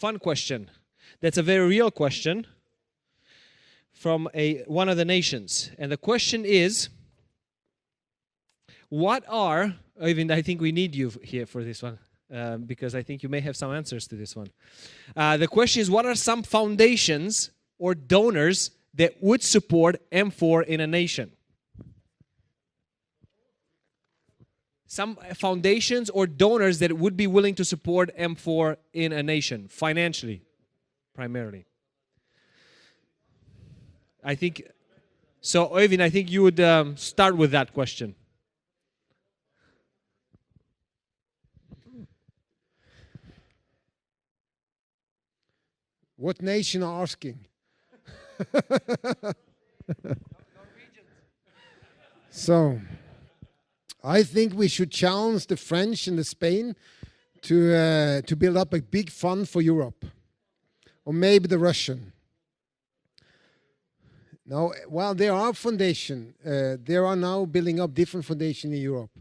fun question. That's a very real question from one of the nations. And the question is, Øyvind, I think we need you here for this one, because I think you may have some answers to this one. The question is, what are some foundations or donors that would support M4 in a nation? Some foundations or donors that would be willing to support M4 in a nation, financially, primarily. I think, so Øyvind, I think you would start with that question. What nation are asking? So, I think we should challenge the French and the Spain to build up a big fund for Europe, or maybe the Russian. Now, while there are foundations, there are now building up different foundations in Europe.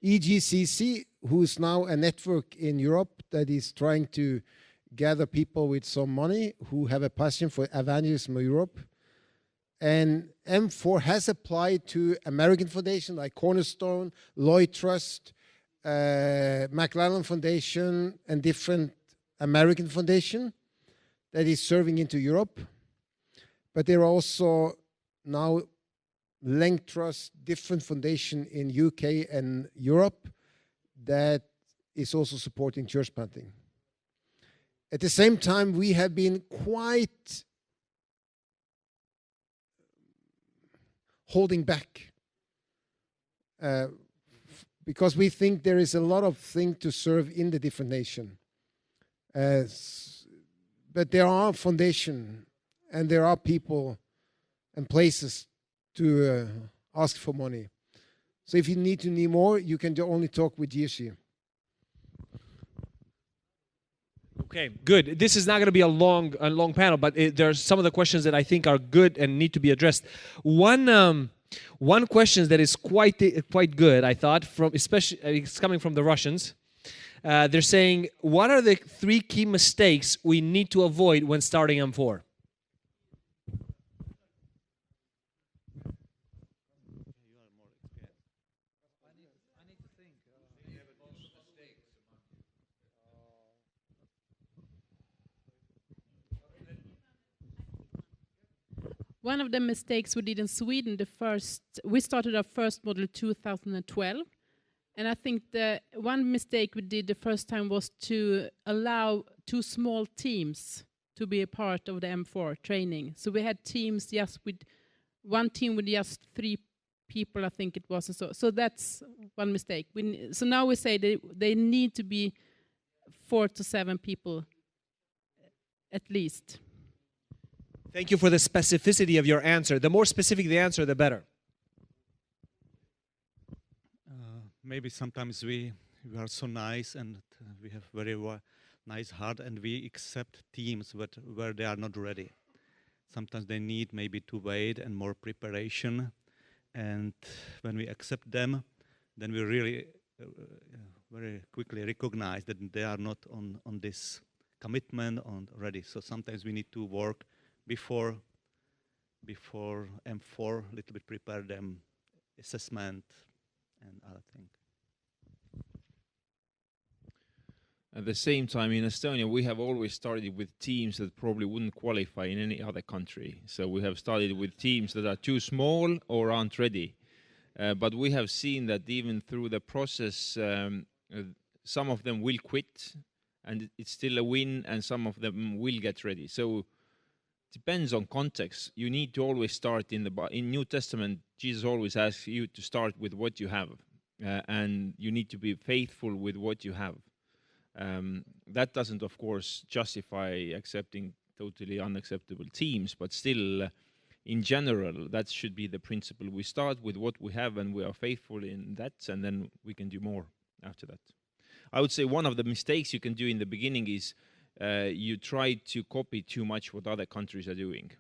EGCC, who is now a network in Europe that is trying to gather people with some money who have a passion for evangelism of Europe. And M4 has applied to American foundations like Cornerstone, Lloyd Trust, McLellan Foundation, and different American foundations that is serving into Europe. But there are also now Length Trust, different foundation in UK and Europe that is also supporting church planting. At the same time, we have been quite holding back because we think there is a lot of things to serve in the different nations. But there are foundations and there are people and places to ask for money. So if you need to know more, you can only talk with Jerzy. Okay, good. This is not going to be a long panel, but there are some of the questions that I think are good and need to be addressed. One question that is quite good, I thought, especially it's coming from the Russians. They're saying, what are the 3 key mistakes we need to avoid when starting M4? One of the mistakes we did in Sweden, we started our first model 2012. And I think the one mistake we did the first time was to allow 2 small teams to be a part of the M4 training. So we had teams just with one team with just 3 people, I think it was. So that's one mistake. So now we say they need to be 4 to 7 people at least. Thank you for the specificity of your answer. The more specific the answer, the better. Maybe sometimes we are so nice and we have very nice heart and we accept teams where they are not ready. Sometimes they need maybe to wait and more preparation. And when we accept them, then we really very quickly recognize that they are not on this commitment ready. So sometimes we need to work before M4, a little bit prepare them, assessment and other things. At the same time, in Estonia, we have always started with teams that probably wouldn't qualify in any other country. So we have started with teams that are too small or aren't ready. But we have seen that even through the process, some of them will quit, and it's still a win, and some of them will get ready. So depends on context. You need to always start in New Testament. Jesus always asks you to start with what you have, and you need to be faithful with what you have. That doesn't, of course, justify accepting totally unacceptable teams, but still, in general, that should be the principle. We start with what we have, and we are faithful in that, and then we can do more after that. I would say one of the mistakes you can do in the beginning is you try to copy too much what other countries are doing,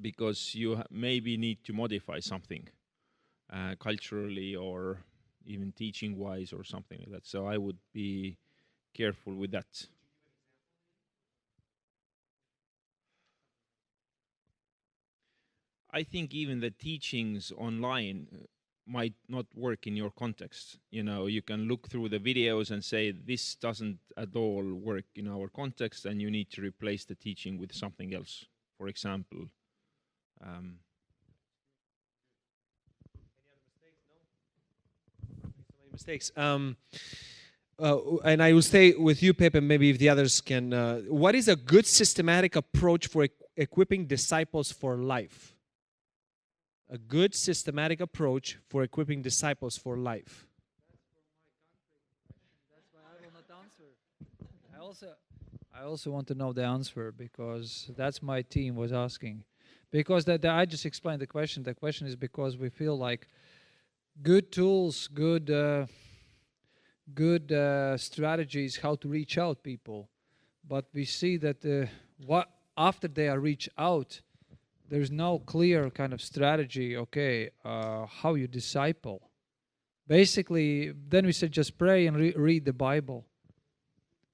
because you maybe need to modify something culturally or even teaching-wise or something like that. So I would be careful with that. I think even the teachings online might not work in your context. You know, you can look through the videos and say this doesn't at all work in our context, and you need to replace the teaching with something else. For example, mistakes. And I will stay with you, Pep, and maybe if the others can. What is a good systematic approach for equipping disciples for life? A good systematic approach for equipping disciples for life. That's why I will not answer. I also want to know the answer, because that's my team was asking. Because I just explained the question. The question is because we feel like good tools, good strategies how to reach out people, but we see that what after they are reach out, there's no clear kind of strategy. Okay, how you disciple. Basically, then we said just pray and read the Bible.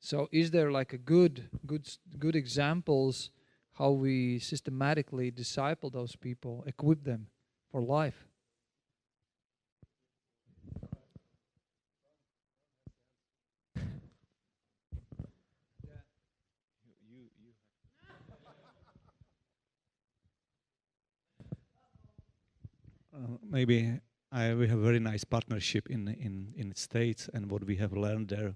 So, is there like a good examples how we systematically disciple those people, equip them for life? Maybe we have a very nice partnership in the States, and what we have learned there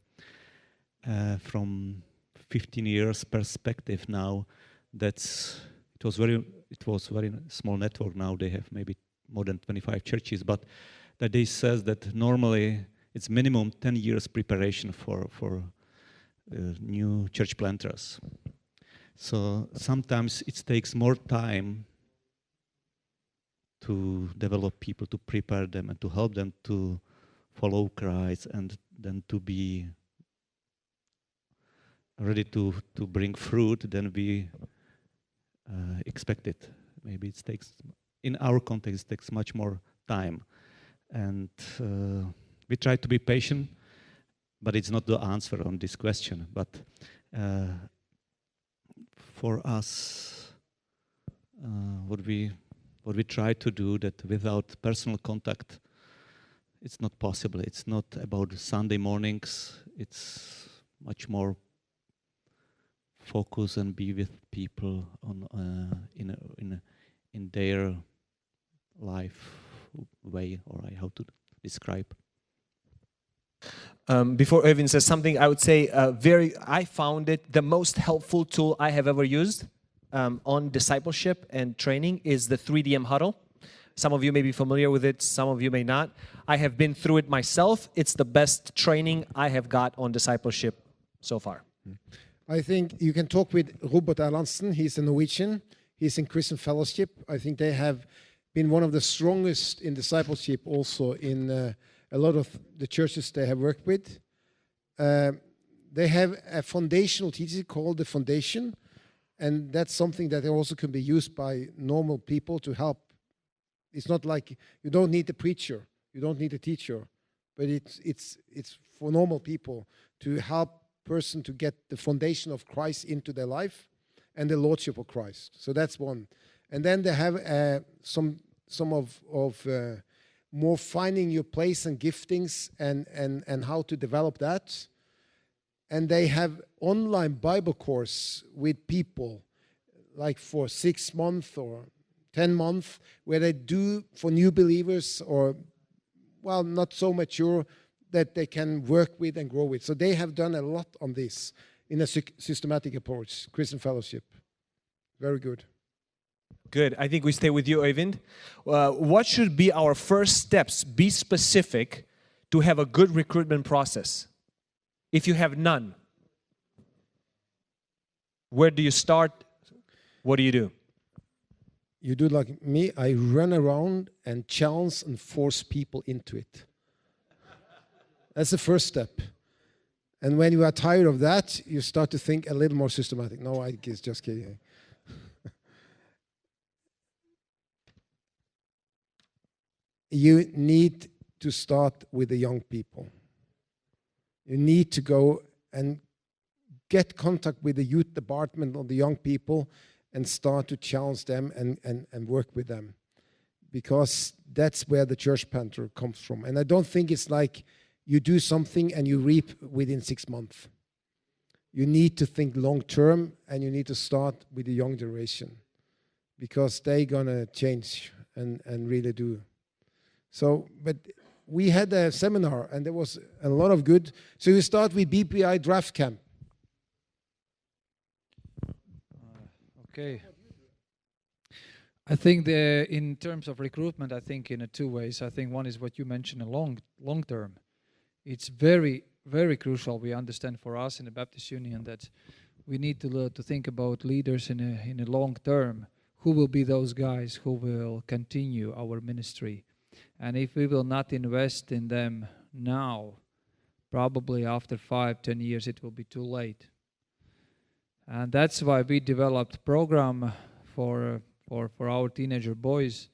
from 15 years perspective now, it was very small network. Now they have maybe more than 25 churches, but that they says that normally it's minimum 10 years preparation for new church planters. So sometimes it takes more time to develop people, to prepare them, and to help them to follow Christ, and then to be ready to bring fruit than we expected. Maybe it takes, in our context, it takes much more time. And we try to be patient, but it's not the answer on this question. But for us, what we try to do, that without personal contact, it's not possible. It's not about Sunday mornings. It's much more focus and be with people on in their life way, or how to describe. Before Irvin says something, I would say I found it the most helpful tool I have ever used on discipleship and training is the 3DM huddle. Some of you may be familiar with it, some of you may not. I have been through it myself. It's the best training I have got on discipleship so far. I think you can talk with Robert Erlandsen. He's a Norwegian. He's in Christian Fellowship. I think they have been one of the strongest in discipleship also in a lot of the churches they have worked with. They have a foundational teaching called the Foundation, and that's something that also can be used by normal people to help. It's not like you don't need a preacher, you don't need a teacher, but it's for normal people to help person to get the foundation of Christ into their life and the lordship of Christ. So that's one. And then they have some of more finding your place and giftings and how to develop that. And they have online Bible course with people like for 6 months or 10 months where they do for new believers or, well, not so mature that they can work with and grow with. So they have done a lot on this in a systematic approach. Christian Fellowship. Very good. Good. I think we stay with you, Øyvind. What should be our first steps? Be specific to have a good recruitment process. If you have none, where do you start? What do you do? You do like me. I run around and challenge and force people into it. That's the first step. And when you are tired of that, you start to think a little more systematic. No, I guess just kidding. You need to start with the young people. You need to go and get contact with the youth department or the young people and start to challenge them and work with them, because that's where the church planter comes from. And I don't think it's like you do something and you reap within 6 months. You need to think long term, and you need to start with the young generation, because they're gonna change and really do. So, but we had a seminar and there was a lot of good. So we start with BPI Draft Camp. Okay. I think in terms of recruitment, I think in two ways. I think one is what you mentioned, long term. It's very, very crucial. We understand for us in the Baptist Union that we need to think about leaders in a long term. Who will be those guys who will continue our ministry? And if we will not invest in them now, probably after 5-10 years, it will be too late. And that's why we developed a program for our teenager boys,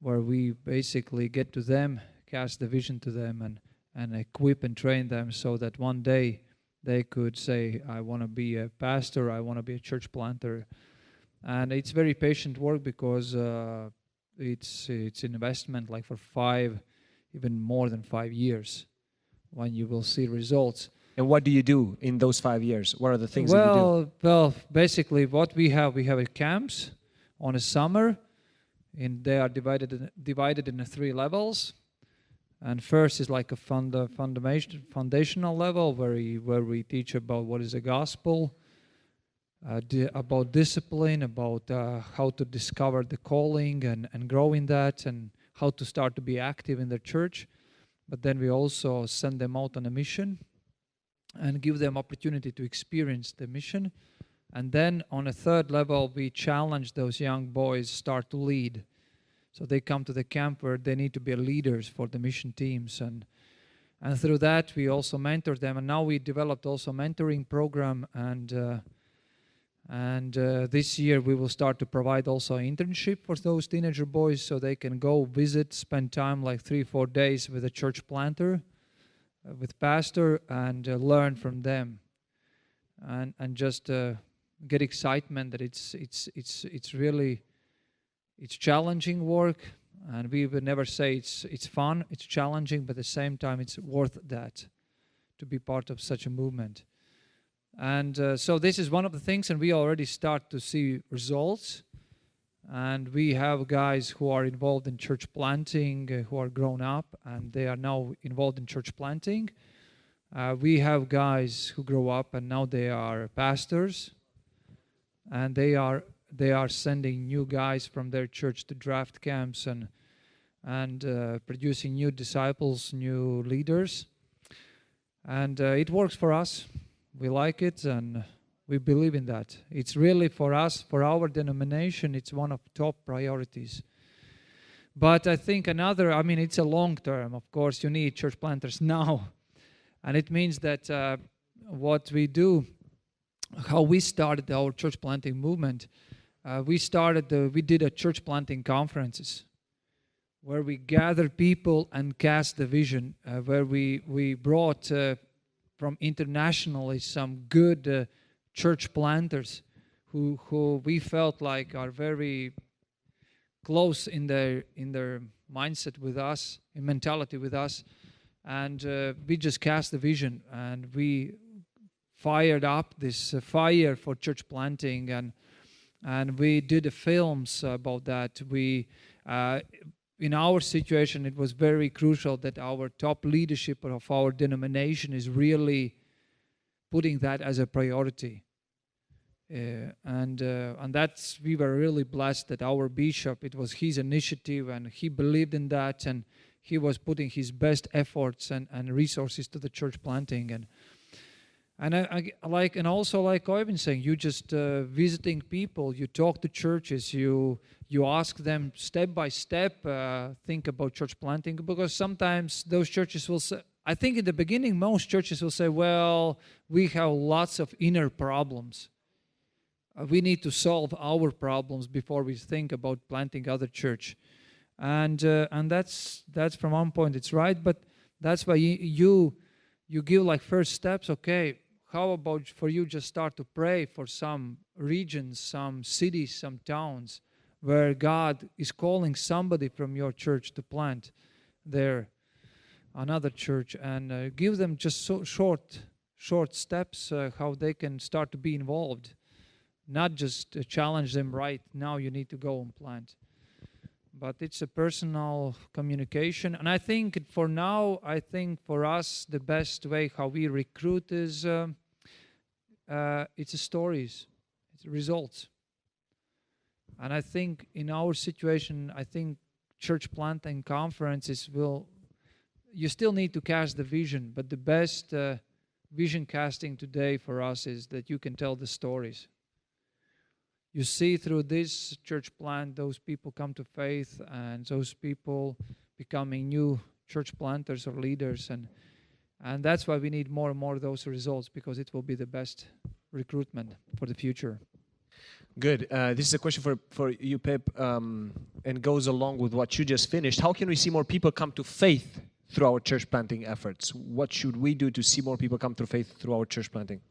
where we basically get to them, cast the vision to them, and equip and train them so that one day they could say, I want to be a pastor, I want to be a church planter. And it's very patient work, because it's investment like for 5, even more than 5 years, when you will see results. And what do you do in those 5 years? What are the things that you do? Well, basically what we have camps on a summer, and they are divided into 3 levels. And first is like a foundational level, where we teach about what is the gospel, about discipline, about how to discover the calling and grow in that, and how to start to be active in the church. But then we also send them out on a mission and give them opportunity to experience the mission. And then on a 3rd level, we challenge those young boys start to lead. So they come to the camp where they need to be leaders for the mission teams. And through that, we also mentor them. And now we developed also a mentoring program. And this year, we will start to provide also an internship for those teenager boys, so they can go visit, spend time like 3-4 days with a church planter, with pastor, and learn from them, and just get excitement that it's really challenging work, and we would never say it's fun. It's challenging, but at the same time it's worth that to be part of such a movement. And so this is one of the things, and we already start to see results. And we have guys who are involved in church planting, who are grown up, and they are now involved in church planting. We have guys who grow up and now they are pastors, and they are sending new guys from their church to draft camps and producing new disciples, new leaders. And it works for us. We like it, and we believe in that. It's really for us, for our denomination, it's one of top priorities. But I think it's a long term. Of course, you need church planters now. And it means that what we do, how we started our church planting movement, we did a church planting conferences where we gathered people and cast the vision, where we brought from internationally some good church planters who we felt like are very close in their mindset with us, in mentality with us, and we just cast the vision, and we fired up this fire for church planting, and we did films about that. We in our situation, it was very crucial that our top leadership of our denomination is really putting that as a priority. And that's, we were really blessed that our bishop, it was his initiative, and he believed in that, and he was putting his best efforts and resources to the church planting. And also like Oyvind saying, you just visiting people, you talk to churches, you ask them step by step, think about church planting, because sometimes those churches will say, I think in the beginning most churches will say, well, we have lots of inner problems. We need to solve our problems before we think about planting other church. And that's from one point it's right, but that's why you give like first steps. Okay, how about for you just start to pray for some regions, some cities, some towns where God is calling somebody from your church to plant there another church, and give them just short steps how they can start to be involved, not just challenge them right now you need to go and plant, but it's a personal communication. And I think for now, I think for us the best way how we recruit is it's stories, it's results. And I think in our situation, I think church planting conferences you still need to cast the vision, but the best vision casting today for us is that you can tell the stories. You see through this church plant, those people come to faith, and those people becoming new church planters or leaders, and that's why we need more and more of those results, because it will be the best recruitment for the future. Good. This is a question for you, Pep, and goes along with what you just finished. How can we see more people come to faith through our church planting efforts? What should we do to see more people come to faith through our church planting?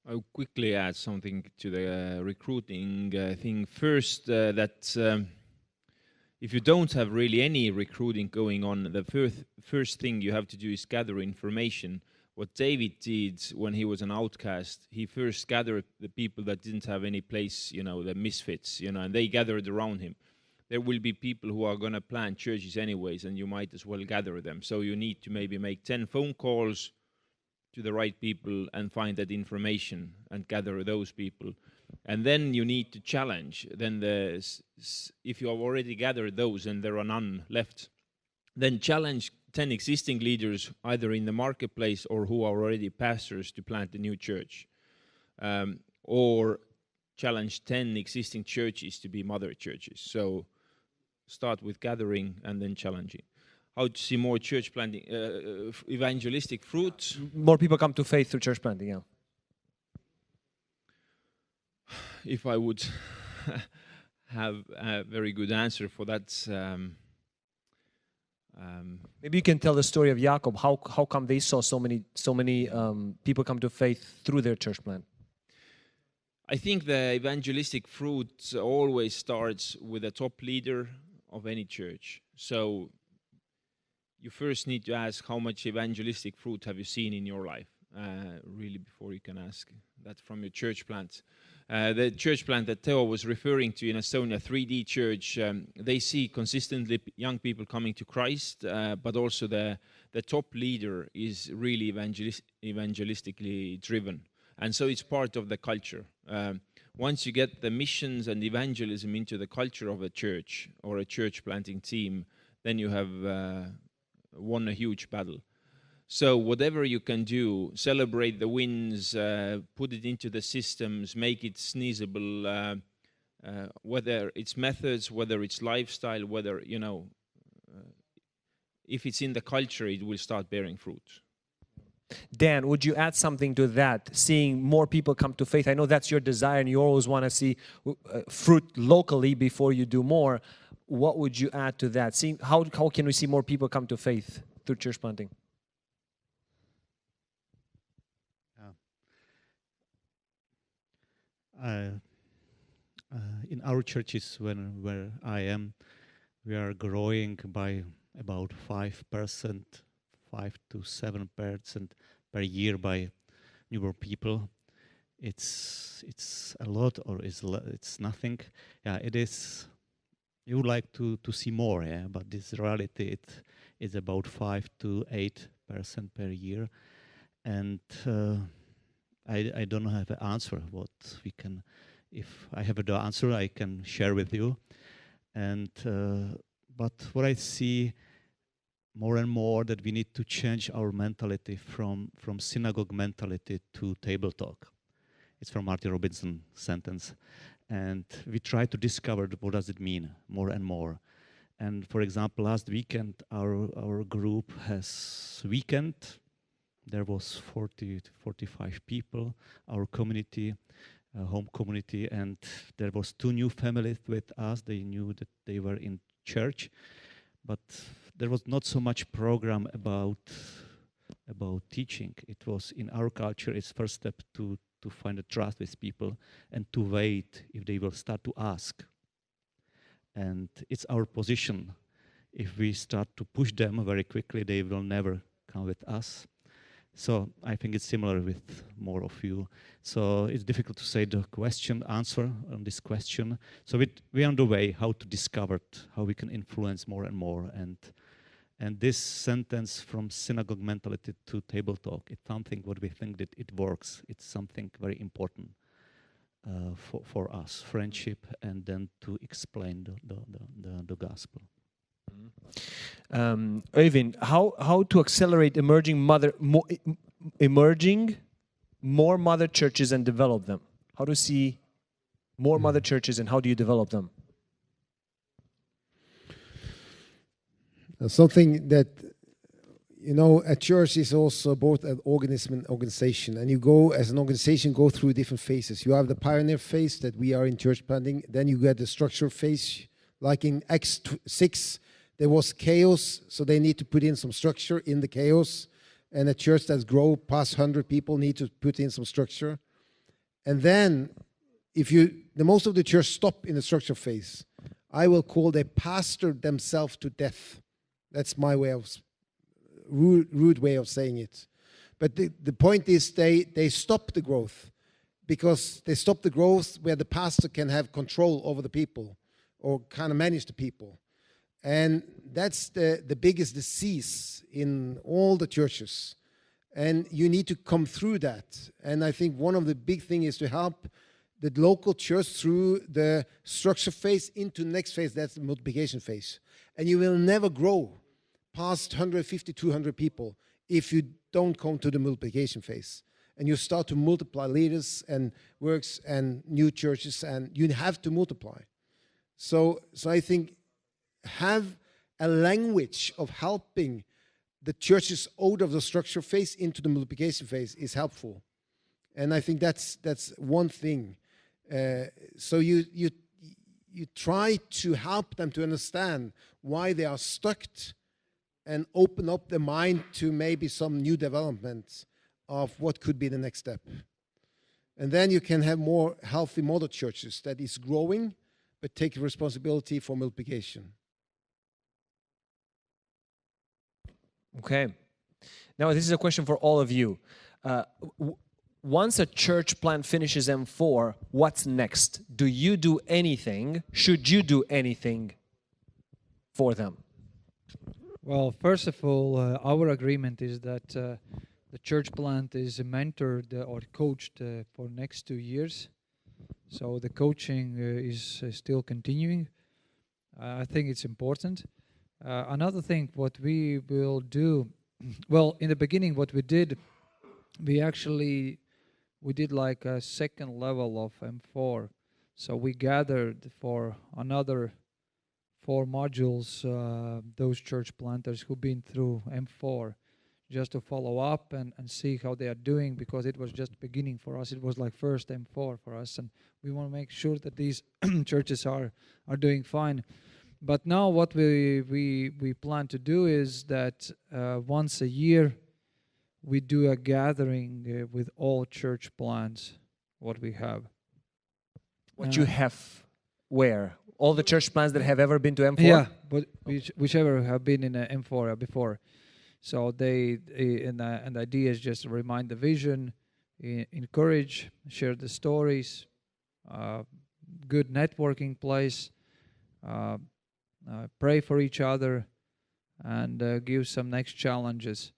I'll quickly add something to the recruiting thing. First, that if you don't have really any recruiting going on, the first thing you have to do is gather information. What David did when he was an outcast, he first gathered the people that didn't have any place, the misfits, and they gathered around him. There will be people who are going to plant churches anyways, and you might as well gather them. So you need to maybe make 10 phone calls to the right people and find that information and gather those people. And then you need to challenge. Then if you have already gathered those and there are none left, then challenge 10 existing leaders either in the marketplace or who are already pastors to plant a new church, or challenge 10 existing churches to be mother churches. So start with gathering and then challenging. How to see more church planting, evangelistic fruit? More people come to faith through church planting, yeah. If I would have a very good answer for that. Maybe you can tell the story of Jacob. How come they saw so many people come to faith through their church plant? I think the evangelistic fruit always starts with a top leader of any church. So you first need to ask, how much evangelistic fruit have you seen in your life? Really, before you can ask that from your church plant. The church plant that Teo was referring to in Estonia, 3D Church, they see consistently young people coming to Christ, but also the top leader is really evangelistically driven. And so it's part of the culture. Once you get the missions and evangelism into the culture of a church or a church planting team, then you have won a huge battle. So whatever you can do, celebrate the wins, put it into the systems, make it sneezable, whether it's methods, whether it's lifestyle, whether, if it's in the culture, it will start bearing fruit. Dan, would you add something to that? Seeing more people come to faith. I know that's your desire and you always want to see fruit locally before you do more. What would you add to that? Seeing how can we see more people come to faith through church planting? In our churches, where I am, we are growing by about 5%, 5 to 7% per year by newer people. It's a lot, or it's nothing. Yeah, it is. You would like to see more, yeah, but this reality it is about 5 to 8% per year, and I don't have an answer. What we can, if I have the answer, I can share with you. And but what I see more and more, that we need to change our mentality from synagogue mentality to table talk. It's from Marty Robinson sentence, and we try to discover what does it mean more and more. And for example, last weekend our group has weekend. There was 40 to 45 people, our community, home community, and there was 2 new families with us. They knew that they were in church, but there was not so much program about teaching. It was in our culture. It's first step to to find a trust with people and to wait if they will start to ask. And it's our position. If we start to push them very quickly, they will never come with us. So I think it's similar with more of you. So it's difficult to say the answer on this question. So we're on the way how to discover how we can influence more and more. And this sentence from synagogue mentality to table talk, it's something what we think that it works. It's something very important for us, friendship, and then to explain the gospel. Øyvind, how to accelerate emerging more mother churches and develop them? How to see more mother churches and how do you develop them? Something that, a church is also both an organism and organization. And you go, as an organization, go through different phases. You have the pioneer phase that we are in church planting. Then you get the structure phase. Like in Acts 6, there was chaos, so they need to put in some structure in the chaos. And a church that's grown past 100 people need to put in some structure. And then, the most of the church stop in the structure phase. I will call they pastor themselves to death. That's my way of rude way of saying it. But the point is they stop the growth because they stop the growth where the pastor can have control over the people or kind of manage the people. And that's the biggest disease in all the churches. And you need to come through that. And I think one of the big things is to help the local church through the structure phase into the next phase, that's the multiplication phase. And you will never grow past 150, 200 people if you don't come to the multiplication phase. And you start to multiply leaders and works and new churches, and you have to multiply. So I think have a language of helping the churches out of the structure phase into the multiplication phase is helpful. And I think that's one thing. So you try to help them to understand why they are stuck and open up their mind to maybe some new development of what could be the next step. And then you can have more healthy mother churches that is growing but take responsibility for multiplication. Okay. Now this is a question for all of you. Once a church plant finishes M4, what's next? Do you do anything? Should you do anything for them? Well, first of all, our agreement is that the church plant is mentored or coached for next 2 years. So the coaching is still continuing. I think it's important. Another thing, what we will do, well, in the beginning, what we did, we did like a second level of M4. So we gathered for another 4 modules, those church planters who've been through M4, just to follow up and see how they are doing, because it was just beginning for us. It was like first M4 for us, and we want to make sure that these churches are doing fine. But now what we plan to do is that once a year we do a gathering with all church plants, what we have. What you have where? All the church plants that have ever been to M4? Yeah, but whichever have been in M4 before. So and the idea is just to remind the vision, encourage, share the stories, good networking place, pray for each other, and give some next challenges.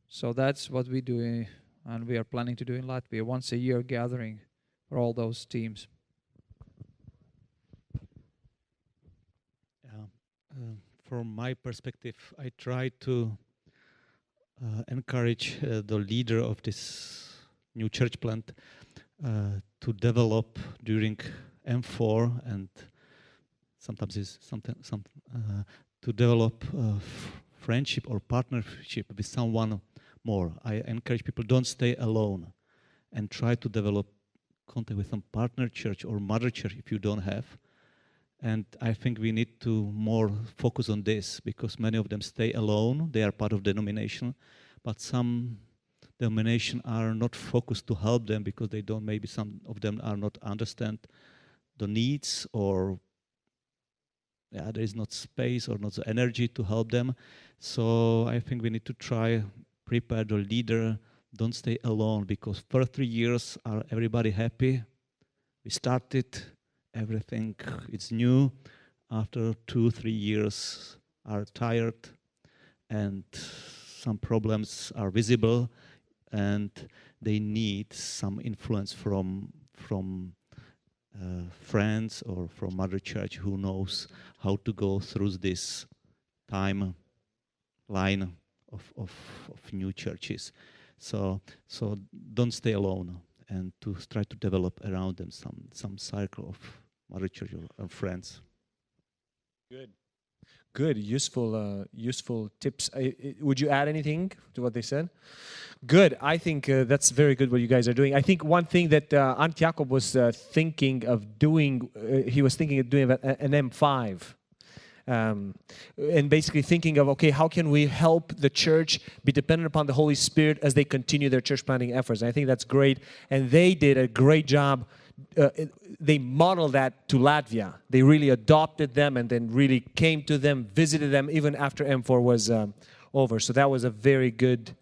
So that's what we do, and we are planning to do in Latvia, once a year gathering for all those teams. From my perspective, I try to encourage the leader of this new church plant to develop during M4 and sometimes to develop friendship or partnership with someone more. I encourage people, don't stay alone and try to develop contact with some partner church or mother church if you don't have. And I think we need to more focus on this, because many of them stay alone. They are part of denomination, but some denomination are not focused to help them because they don't, maybe some of them are not understand the needs, or there is not space or not the energy to help them. So I think we need to try prepare the leader. Don't stay alone, because first 3 years are everybody happy. We started, everything is new. After 2-3 years are tired, and some problems are visible, and they need some influence from friends or from Mother Church who knows how to go through this time line of new churches. So don't stay alone, and to try to develop around them some circle of Mother Church or friends. Good, useful tips. Would you add anything to what they said? Good. I think that's very good what you guys are doing. I think one thing that Ant Jakob was thinking of doing, he was thinking of doing an M5. And basically thinking of, okay, how can we help the church be dependent upon the Holy Spirit as they continue their church planting efforts? And I think that's great. And they did a great job. They modeled that to Latvia. They really adopted them and then really came to them, visited them even after M4 was over. So that was a very good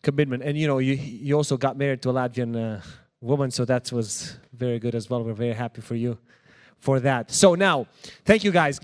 commitment. And you know, you also got married to a Latvian woman, so that was very good as well. We're very happy for you for that. So now, thank you guys.